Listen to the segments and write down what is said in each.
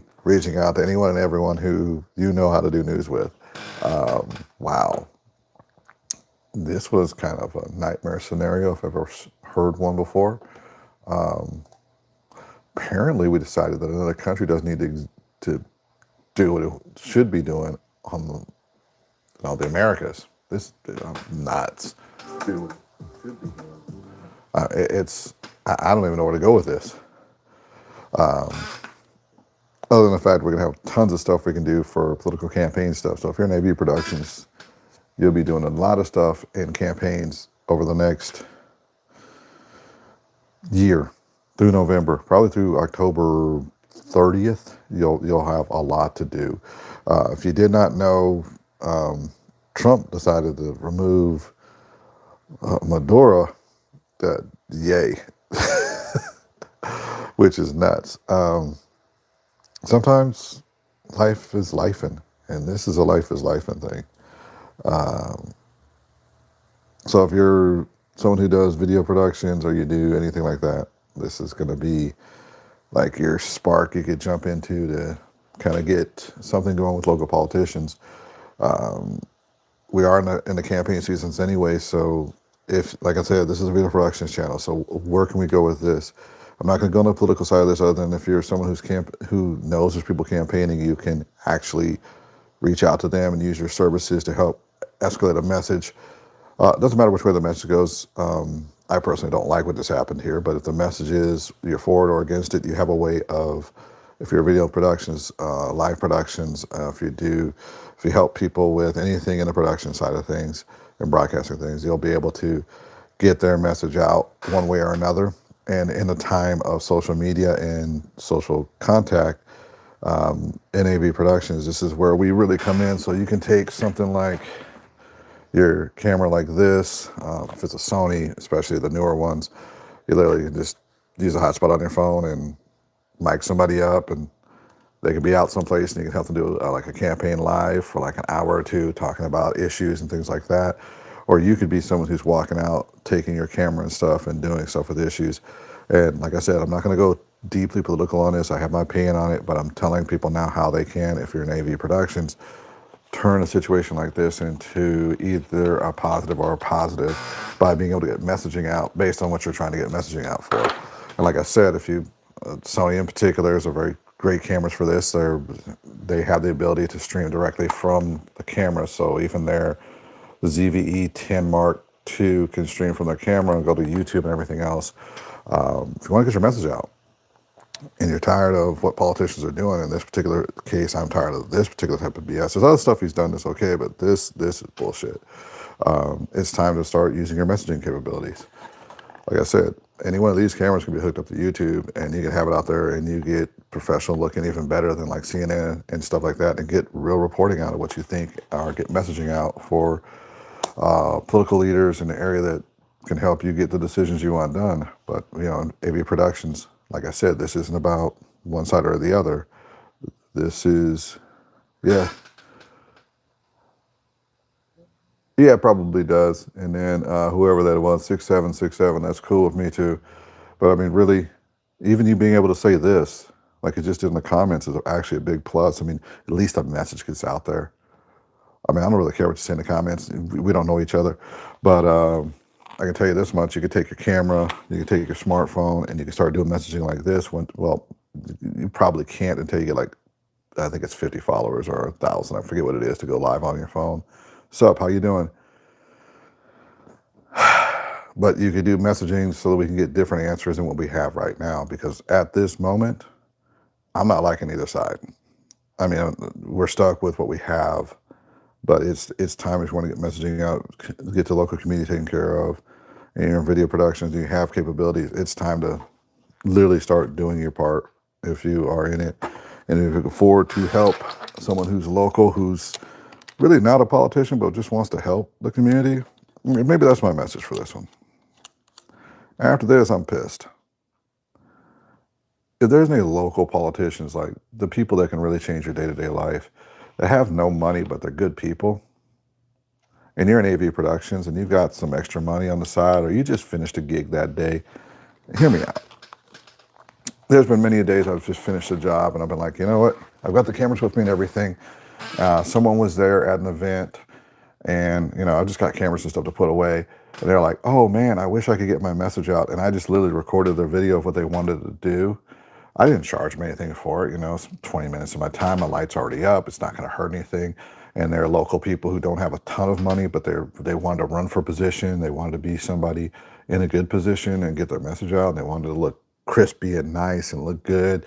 be reaching out to anyone and everyone who you know how to do news with. Wow. This was kind of a nightmare scenario if I've ever heard one before. Apparently, we decided that another country doesn't need to do what it should be doing on the Americas. This nuts. Do what it should be doing. I don't even know where to go with this. Other than the fact we're going to have tons of stuff we can do for political campaign stuff. So if you're in AV Productions, you'll be doing a lot of stuff in campaigns over the next year through November, probably through October 30th. You'll have a lot to do. If you did not know, Trump decided to remove Maduro. Yay, which is nuts. Sometimes life is lifing, and this is a life is lifing thing. So if you're someone who does video productions or you do anything like that, this is going to be like your spark you could jump into to kind of get something going with local politicians. We are in the campaign seasons anyway, so if, like I said, this is a video productions channel, so where can we go with this? I'm not going to go on the political side of this other than if you're someone who knows there's people campaigning, you can actually reach out to them and use your services to help escalate a message. It doesn't matter which way the message goes. I personally don't like what just happened here, but if the message is you're for it or against it, you have a way of, if you're video productions, live productions, if you help people with anything in the production side of things and broadcasting things, you'll be able to get their message out one way or another. And in the time of social media and social contact, in AV Productions, this is where we really come in. So you can take something like your camera like this, if it's a Sony, especially the newer ones, you literally can just use a hotspot on your phone and mic somebody up, and they could be out someplace and you can help them do like a campaign live for like an hour or two talking about issues and things like that. Or you could be someone who's walking out, taking your camera and stuff and doing stuff with issues. And like I said, I'm not going to go deeply political on this. I have my opinion on it, but I'm telling people now how they can, if you're in AV Productions, turn a situation like this into either a positive or a positive by being able to get messaging out based on what you're trying to get messaging out for. And like I said, Sony in particular is a very great cameras for this. They have the ability to stream directly from the camera. So even the ZVE 10 Mark II can stream from their camera and go to YouTube and everything else. If you want to get your message out and you're tired of what politicians are doing, in this particular case, I'm tired of this particular type of BS. There's other stuff he's done that's okay, but this is bullshit. It's time to start using your messaging capabilities. Like I said, any one of these cameras can be hooked up to YouTube and you can have it out there and you get professional looking even better than like CNN and stuff like that, and get real reporting out of what you think, or get messaging out for political leaders in the area that can help you get the decisions you want done. But, in AV Productions, like I said, this isn't about one side or the other. This is, yeah, it probably does. And then whoever that was, 6767, that's cool with me too. But I mean, really, even you being able to say this, like it just did in the comments, is actually a big plus. I mean, at least a message gets out there. I mean, I don't really care what you say in the comments. We don't know each other. But I can tell you this much. You could take your camera, you can take your smartphone, and you can start doing messaging like this. Well, you probably can't until you get like, I think it's 50 followers or 1,000. I forget what it is to go live on your phone. Sup, how you doing? But you could do messaging so that we can get different answers than what we have right now. Because at this moment, I'm not liking either side. I mean, we're stuck with what we have. But it's time, if you want to get messaging out, get the local community taken care of, and your video productions, you have capabilities, it's time to literally start doing your part if you are in it. And if you can afford to help someone who's local, who's really not a politician, but just wants to help the community, maybe that's my message for this one. After this, I'm pissed. If there's any local politicians, like the people that can really change your day-to-day life, that have no money, but they're good people, and you're in AV Productions and you've got some extra money on the side, or you just finished a gig that day, hear me out. there's been many days I've just finished a job and I've been like, you know what? I've got the cameras with me and everything. Someone was there at an event, and I just got cameras and stuff to put away. And they're like, "Oh man, I wish I could get my message out." And I just literally recorded their video of what they wanted to do. I didn't charge them anything for it. It's 20 minutes of my time. My light's already up. It's not going to hurt anything. And they're local people who don't have a ton of money, but they wanted to run for position. They wanted to be somebody in a good position and get their message out. And they wanted to look crispy and nice and look good.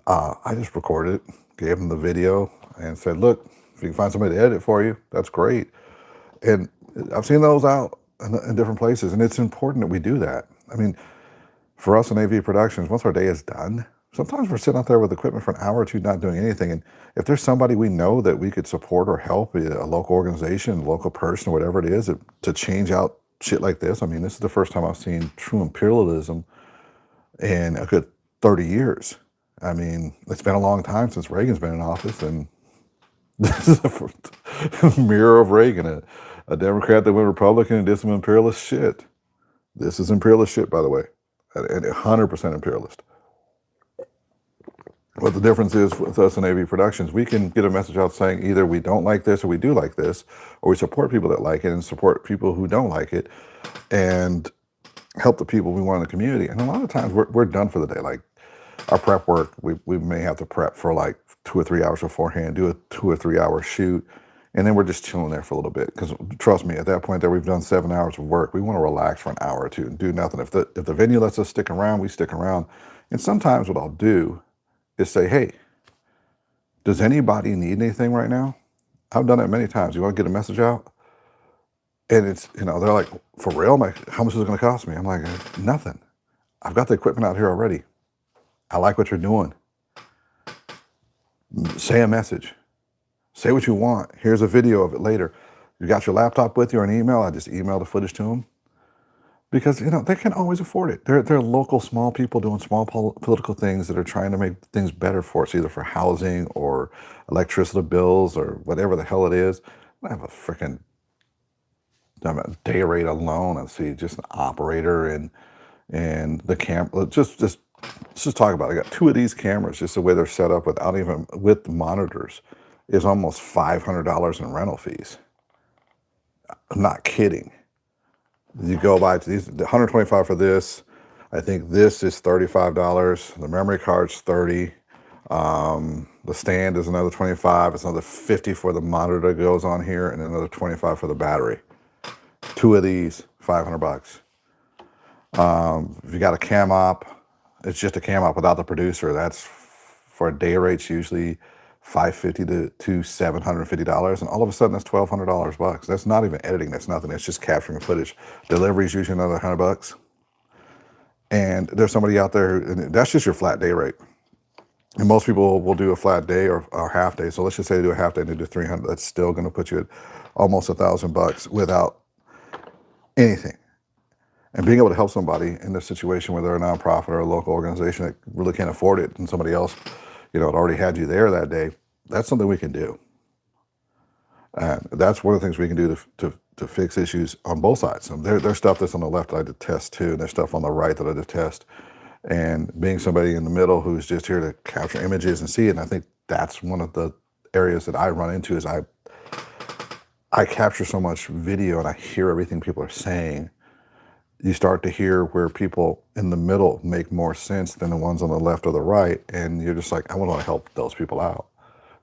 I just recorded it, gave them the video, and said, "Look, if you can find somebody to edit it for you, that's great." And I've seen those out in different places, and it's important that we do that. I mean, for us in AV Productions, once our day is done, sometimes we're sitting out there with equipment for an hour or two not doing anything. And if there's somebody we know that we could support or help, be it a local organization, a local person, whatever it is, to change out shit like this. I mean, this is the first time I've seen true imperialism in a good 30 years. I mean, it's been a long time since Reagan's been in office, and this is a mirror of Reagan, a Democrat that went Republican and did some imperialist shit. This is imperialist shit, by the way, and 100% imperialist. What the difference is with us in AV Productions, we can get a message out saying either we don't like this or we do like this, or we support people that like it and support people who don't like it, and help the people we want in the community. And a lot of times we're done for the day. Like our prep work, we may have to prep for like 2 or 3 hours beforehand, do a 2 or 3 hour shoot, and then we're just chilling there for a little bit. Because trust me, at that point there, we've done 7 hours of work. We want to relax for an hour or two and do nothing. If the venue lets us stick around, we stick around. And sometimes what I'll do is say, "Hey, does anybody need anything right now?" I've done that many times. You want to get a message out? And it's, they're like, "For real?" I'm like, "How much is it going to cost me?" I'm like, "Nothing. I've got the equipment out here already. I like what you're doing. Say a message. Say what you want. Here's a video of it later. You got your laptop with you or an email?" I just email the footage to them. Because, they can't always afford it. They're local small people doing small political things that are trying to make things better for us, either for housing or electricity bills or whatever the hell it is. I have a freaking day rate alone. I see just an operator and the camera. Let's just talk about it. I got 2 of these cameras, just the way they're set up with monitors, is almost $500 in rental fees. I'm not kidding. You go buy these, $125 for this. I think this is $35. The memory card's $30. The stand is another $25. It's another $50 for the monitor that goes on here, and another $25 for the battery. 2 of these, $500. If you got a cam op, it's just a cam op without the producer. That's for a day rate's usually $550 to $750, and all of a sudden that's $1,200 bucks. That's not even editing. That's nothing. It's just capturing footage. Delivery is usually another $100. And there's somebody out there, and that's just your flat day rate. And most people will do a flat day or half day. So let's just say they do a half day and they do 300. That's still going to put you at almost $1,000 without anything. And being able to help somebody in this situation where they're a nonprofit or a local organization that really can't afford it, and somebody else, had already had you there that day, that's something we can do. And that's one of the things we can do to fix issues on both sides. And there's stuff that's on the left that I detest too, and there's stuff on the right that I detest. And being somebody in the middle who's just here to capture images and see it, and I think that's one of the areas that I run into is I capture so much video and I hear everything people are saying. You start to hear where people in the middle make more sense than the ones on the left or the right, and you're just like, I want to help those people out.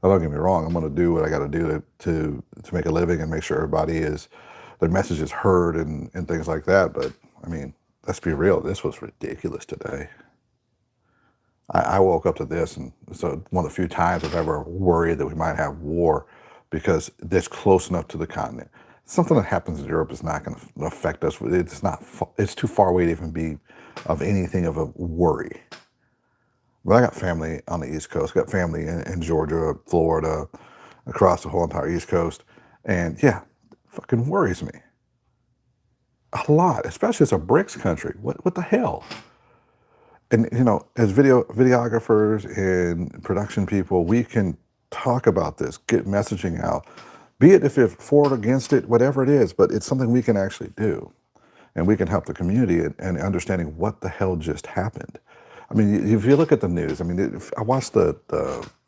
Now, don't get me wrong, I'm going to do what I got to do to make a living and make sure their message is heard and things like that. But I mean, let's be real, this was ridiculous today. I woke up to this, and so one of the few times I've ever worried that we might have war, because that's close enough to the continent. Something that happens in Europe is not going to affect us. It's too far away to even be of anything of a worry. But I got family on the East Coast, got family in Georgia, Florida, across the whole entire East Coast. And yeah, it fucking worries me a lot, especially as a BRICS country. What the hell? And as videographers and production people, we can talk about this, get messaging out, be it if you're for or against it, whatever it is, but it's something we can actually do. And we can help the community in understanding what the hell just happened. I mean, if you look at the news, I mean, I watched the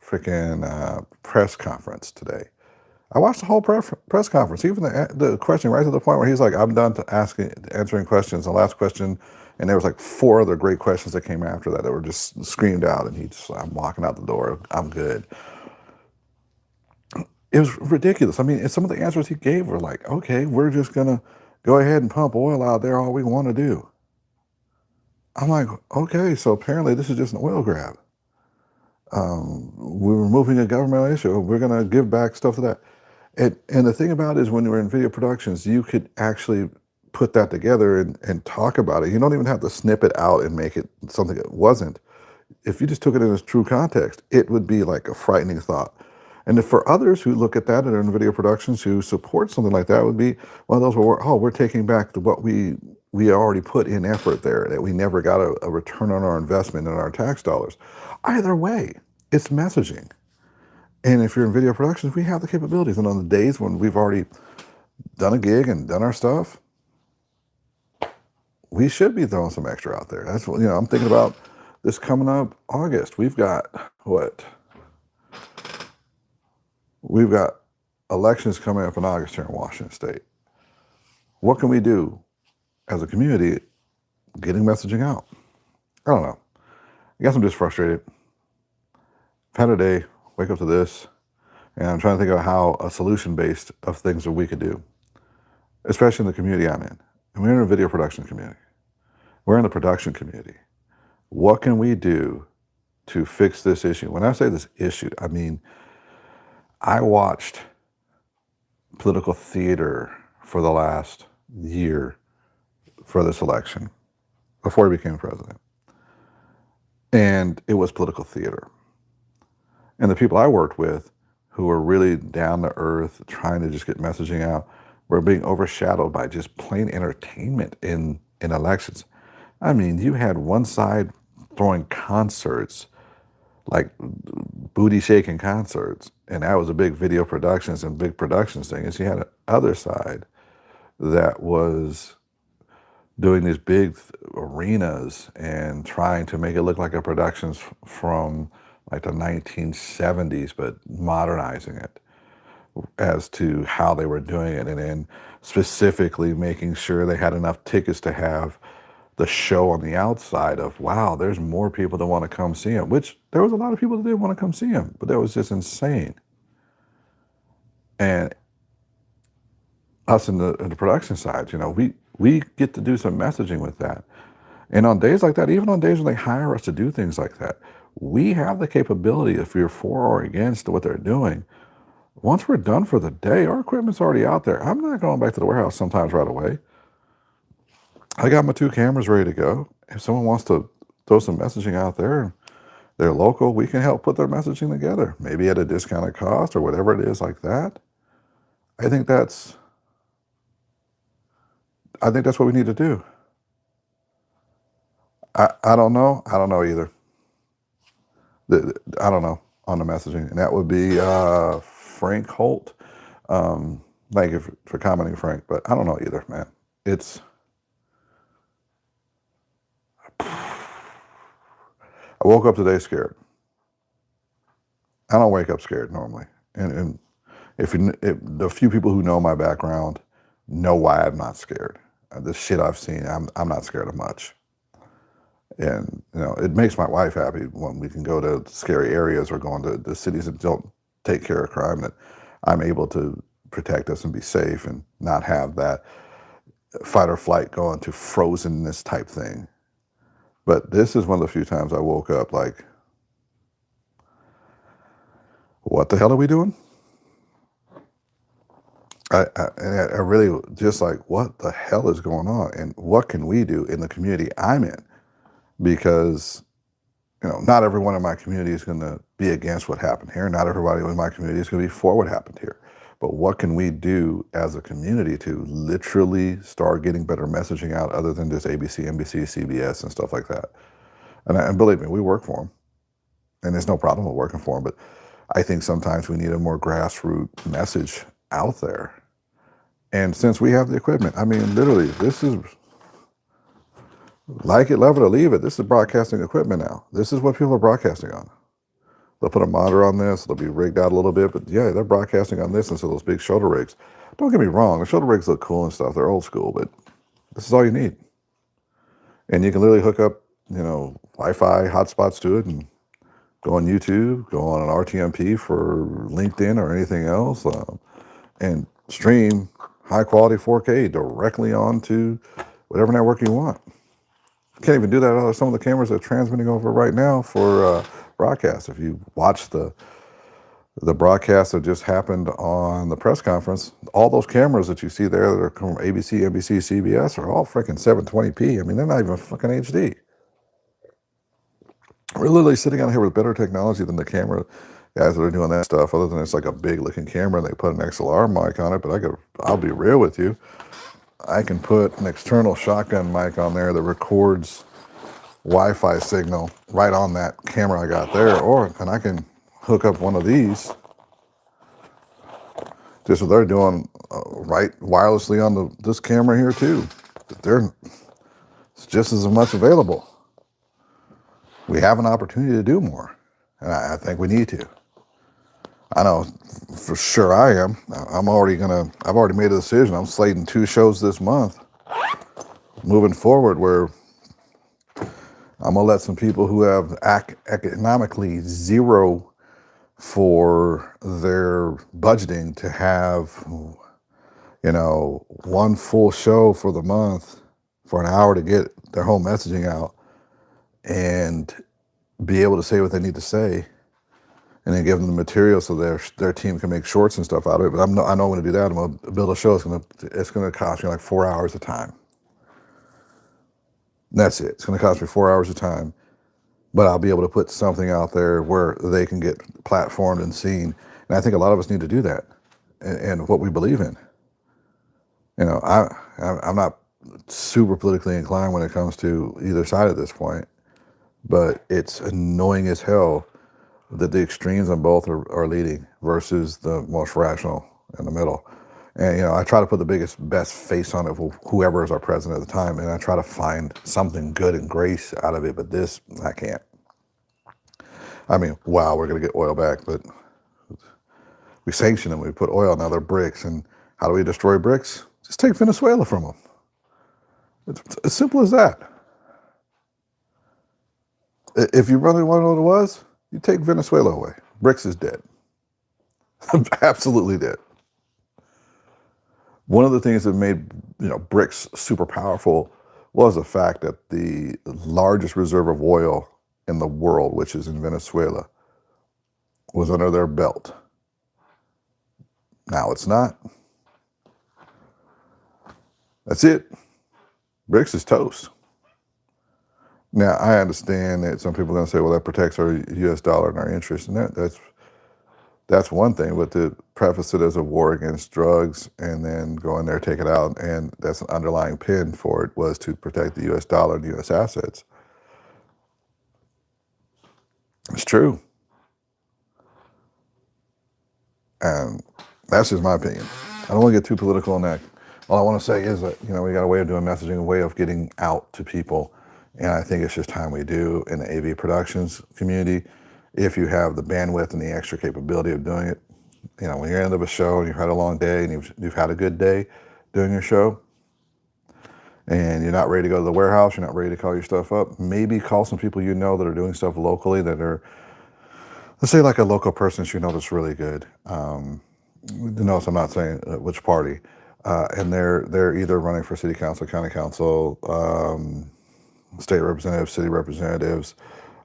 freaking press conference today. I watched the whole press conference, even the question right to the point where he's like, "I'm done to answering questions." The last question, and there was like four other great questions that came after that were just screamed out, and I'm walking out the door. I'm good. It was ridiculous. I mean, and some of the answers he gave were like, "Okay, we're just gonna go ahead and pump oil out there all we want to do." I'm like, "Okay, so apparently this is just an oil grab. We're removing a governmental issue. We're going to give back stuff to that." And the thing about it is when you were in video productions, you could actually put that together and talk about it. You don't even have to snip it out and make it something it wasn't. If you just took it in its true context, it would be like a frightening thought. And if for others who look at that and are in video productions who support something like that, would be one of those where, oh, we're taking back what we already put in effort there, that we never got a return on our investment in our tax dollars. Either way, it's messaging. And if you're in video productions, we have the capabilities. And on the days when we've already done a gig and done our stuff, we should be throwing some extra out there. That's what, I'm thinking about this coming up August. We've got what? We've got elections coming up in August here in Washington State. What can we do as a community getting messaging out? I don't know. I guess I'm just frustrated. I've had a day, wake up to this, and I'm trying to think of how a solution based of things that we could do, especially in the community I'm in. And we're in a video production community. We're in the production community. What can we do to fix this issue? When I say this issue, I mean, I watched political theater for the last year for this election before he became president. And it was political theater. And the people I worked with who were really down to earth, trying to just get messaging out, were being overshadowed by just plain entertainment in elections. I mean, you had one side throwing concerts, like booty shaking concerts, and that was a big video productions and big productions thing. And you had the other side that was doing these big arenas and trying to make it look like a productions from like the 1970s, but modernizing it as to how they were doing it, and then specifically making sure they had enough tickets to have the show on the outside of, wow, there's more people that want to come see him, which there was a lot of people that did want to come see him, but that was just insane. And us in the production side, we get to do some messaging with that. And on days like that, even on days when they hire us to do things like that, we have the capability, if you're for or against what they're doing, once we're done for the day, our equipment's already out there. I'm not going back to the warehouse sometimes right away. I got my 2 cameras ready to go. If someone wants to throw some messaging out there, they're local, we can help put their messaging together, maybe at a discounted cost or whatever it is like that. I think that's what we need to do. I don't know. I don't know either. I don't know on the messaging. And that would be Frank Holt. Thank you for commenting, Frank. But I don't know either, man. I woke up today scared. I don't wake up scared normally. And if the few people who know my background know why I'm not scared. The shit I've seen, I'm not scared of much. And it makes my wife happy when we can go to scary areas or go into the cities that don't take care of crime, that I'm able to protect us and be safe and not have that fight or flight go into frozenness type thing. But this is one of the few times I woke up like, what the hell are we doing? I really just like, what the hell is going on? And what can we do in the community I'm in? Because, not everyone in my community is going to be against what happened here. Not everybody in my community is going to be for what happened here. But what can we do as a community to literally start getting better messaging out other than just ABC, NBC, CBS, and stuff like that? And believe me, we work for them. And there's no problem with working for them. But I think sometimes we need a more grassroots message out there. And since we have the equipment, I mean, literally, Like it, love it, or leave it. This is broadcasting equipment now. This is what people are broadcasting on. They'll put a monitor on this. They'll be rigged out a little bit, but yeah, they're broadcasting on this instead of those big shoulder rigs. Don't get me wrong. The shoulder rigs look cool and stuff. They're old school, but this is all you need. And you can literally hook up, Wi-Fi hotspots to it and go on YouTube, go on an RTMP for LinkedIn or anything else, and stream high quality 4K directly onto whatever network you want. Can't even do that on some of the cameras that are transmitting over right now for broadcast. If you watch the broadcast that just happened on the press conference, all those cameras that you see there that are from ABC, NBC, CBS are all freaking 720p. I mean, they're not even fucking HD. We're literally sitting out here with better technology than the camera guys that are doing that stuff, other than it's like a big looking camera and they put an XLR mic on it. But I'll be real with you. I can put an external shotgun mic on there that records Wi-Fi signal right on that camera I got there, and I can hook up one of these, just what they're doing, right wirelessly on this camera here too. It's just as much available. We have an opportunity to do more, and I think we need to. I know for sure I am. I've already made a decision. I'm slating 2 shows this month moving forward where I'm gonna let some people who have economically zero for their budgeting to have, 1 full show for the month for an hour to get their whole messaging out and be able to say what they need to say, and then give them the material so their team can make shorts and stuff out of it. But I know I'm going to do that. I'm going to build a show. It's going to cost me like 4 hours of time. That's it. It's going to cost me 4 hours of time, but I'll be able to put something out there where they can get platformed and seen. And I think a lot of us need to do that, and what we believe in. I'm not super politically inclined when it comes to either side at this point, but it's annoying as hell that the extremes on both are leading versus the most rational in the middle. And, I try to put the best face on it for whoever is our president at the time, and I try to find something good and grace out of it, but this, I can't. I mean, wow, we're going to get oil back, but we sanction them, we put oil, now they're bricks, and how do we destroy bricks? Just take Venezuela from them. It's as simple as that. If you really want to know what it was, you take Venezuela away. BRICS is dead. Absolutely dead. One of the things that made BRICS super powerful was the fact that the largest reserve of oil in the world, which is in Venezuela, was under their belt. Now it's not. That's it. BRICS is toast. Now, I understand that some people are going to say, well, that protects our U.S. dollar and our interest, and that's one thing, but to preface it as a war against drugs and then go in there, take it out, and that's an underlying pin for it, was to protect the U.S. dollar and U.S. assets. It's true. And that's just my opinion. I don't want to get too political on that. All I want to say is that, we got a way of doing messaging, a way of getting out to people. And I think it's just time we do in the AV productions community. If you have the bandwidth and the extra capability of doing it, when you're at the end of a show and you've had a long day and you've had a good day doing your show, and you're not ready to go to the warehouse, you're not ready to call your stuff up, maybe call some people that are doing stuff locally that are, let's say like a local person that's really good. Notice I'm not saying which party. And they're either running for city council, county council, state representatives, city representatives,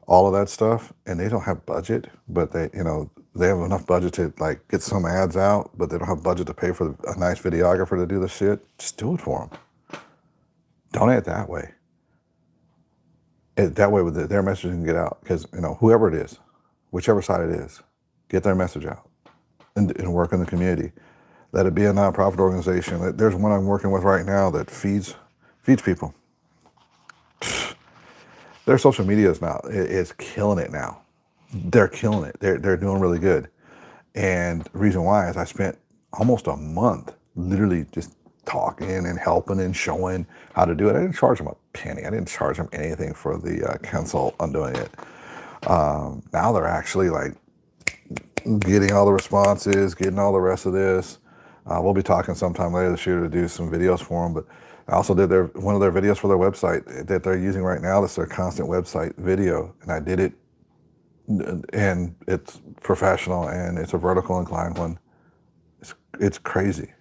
all of that stuff, and they don't have budget, but they have enough budget to like get some ads out, but they don't have budget to pay for a nice videographer to do the shit. Just do it for them. Donate that way. That way, with their message can get out, because whoever it is, whichever side it is, get their message out and work in the community. Let it be a nonprofit organization. There's one I'm working with right now that feeds people. Their social media is killing it now. They're killing it. They're doing really good. And the reason why is I spent almost a month literally just talking and helping and showing how to do it. I didn't charge them a penny. I didn't charge them anything for the consult on doing it. Now they're actually like getting all the responses, getting all the rest of this. We'll be talking sometime later this year to do some videos for them, but I also did one of their videos for their website that they're using right now. That's their constant website video, and I did it, and it's professional, and it's a vertical inclined one. It's crazy.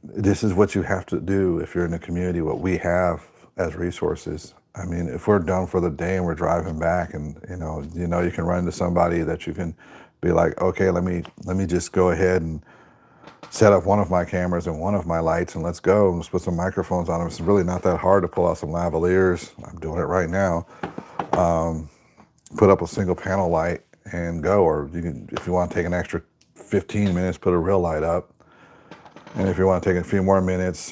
This is what you have to do if you're in the community, what we have as resources. I mean, if we're done for the day and we're driving back, and you can run into somebody that you can be like, okay, let me just go ahead and set up one of my cameras and one of my lights, and let's go. Let's put some microphones on them. It's really not that hard to pull out some lavaliers. I'm doing it right now. Put up a single panel light and go. Or you can, if you want to take an extra 15 minutes, put a real light up. And if you want to take a few more minutes,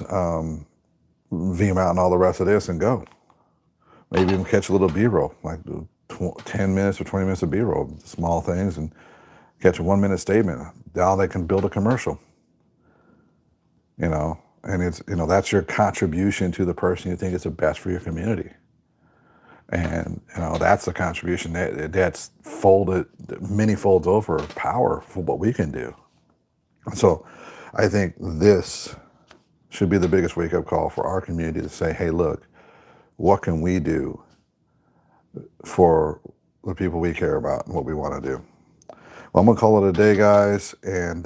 Vim out and all the rest of this and go. Maybe even catch a little B-roll, like 10 minutes or 20 minutes of B-roll, small things, and catch a 1-minute statement. Now they can build a commercial, and it's, that's your contribution to the person you think is the best for your community. And, that's the contribution that's folded, many folds over power for what we can do. So I think this should be the biggest wake-up call for our community to say, hey, look, what can we do for the people we care about and what we want to do? Well, I'm going to call it a day, guys, and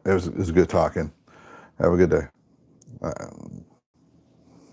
it was good talking. Have a good day.